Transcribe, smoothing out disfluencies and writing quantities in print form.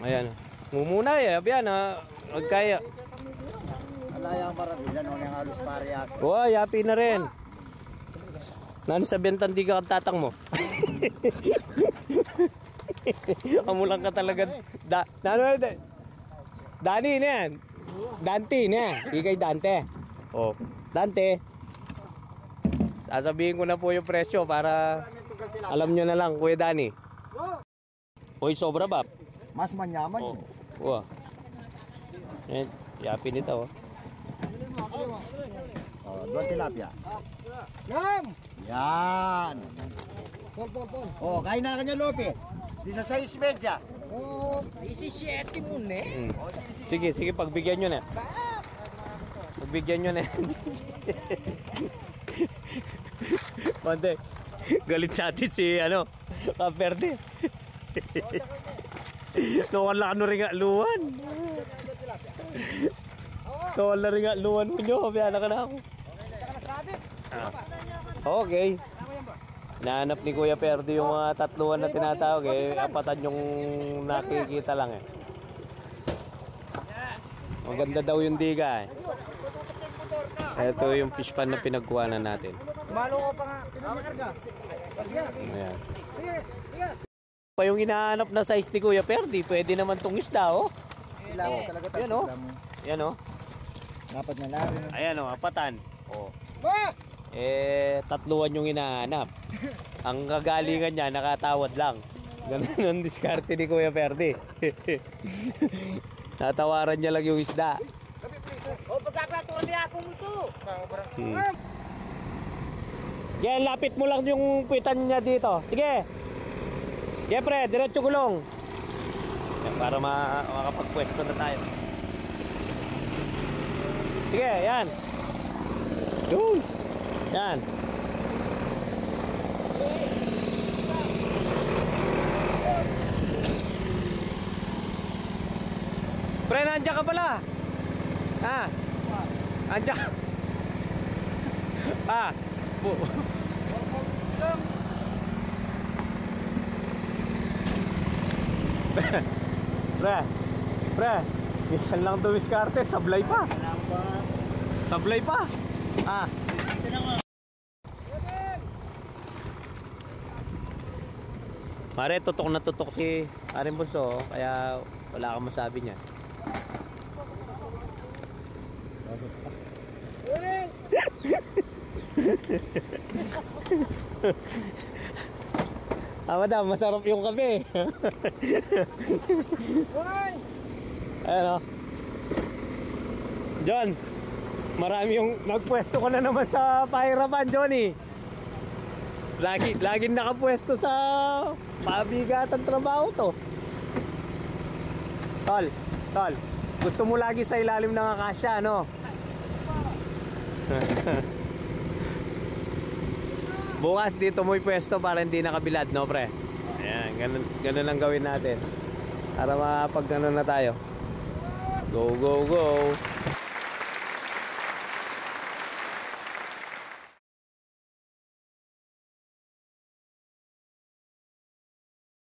Ayan. Mumuna eh. Abiyan ha. Magkaya. Alayang marabilan o niyang halos parehas. Oo, yapi na rin. Nani sa bentan di ka tatang mo. Amulang ka talaga. Dani na yan. Dante na. Ikay Dante. Oh, Dante. Sasabihin ko na po yung presyo para alam nyo na lang, Kuya Dani. Uy, sobra ba? Mas manyaman. Oh. Wow. Yan, yapi nito. Oh, doon tilapia. Yan. Oh, kain na kanya Lope. Di sa 6 medya. Oh, 17 muna eh. Sige, sige, pagbigyan nyo na. Pagbigyan nyo na. Pante, galit sa atin si ano, Kaperde. Nawala ano rin nga luwan. Nawala rin nga luwan mo nyo. Biyana ka na ako. Okay. Nahanap ni Kuya Perde yung mga tatluan na tinatawag eh. Apatan yung nakikita lang eh. Maganda daw yung diga eh. Ito yung fish pan na pinagkuhanan natin. Malo ko pa nga. Pinamakarga. Ayan. Pa yung hinahanap na size ni Kuya Perde, pwede naman tong isda oh. Yan oh. Yan oh. Dapat na lang. Ayan oh, apatan. Oh. Tatluan yung hinahanap. Ang kagalingan niya, nakatawad lang. Ganun ang diskarte ni Kuya Perde. Natawaran niya lang yung isda. O, pagkakatuwa niya ako mo ito. Yan, lapit mo lang yung puwitan niya dito. Sige. Sige, pre, diretso gulong. Yan, para makapagpwesto na tayo. Sige, yan. Yun. Yan. Pre, nandiyan ka pala. Ah. Nandiyan ka. Ah. Pre, minsan lang dumiskarte, sablay pa. Sablay pa. Ah. Pare, tutok na tutok si Arin Bunso, kaya wala kang masabi niya. Madam, masarap yung kape. Ayan o. John, marami yung nagpwesto ko na naman sa pahirapan, Johnny. Laging nakapwesto sa pabigatan trabaho to. Tol, gusto mo lagi sa ilalim ng akasya, no? Bukas dito mo'y pwesto para hindi nakabilad, no pre? Ayan, ganun lang gawin natin para makapag ano na tayo. Go, go, go.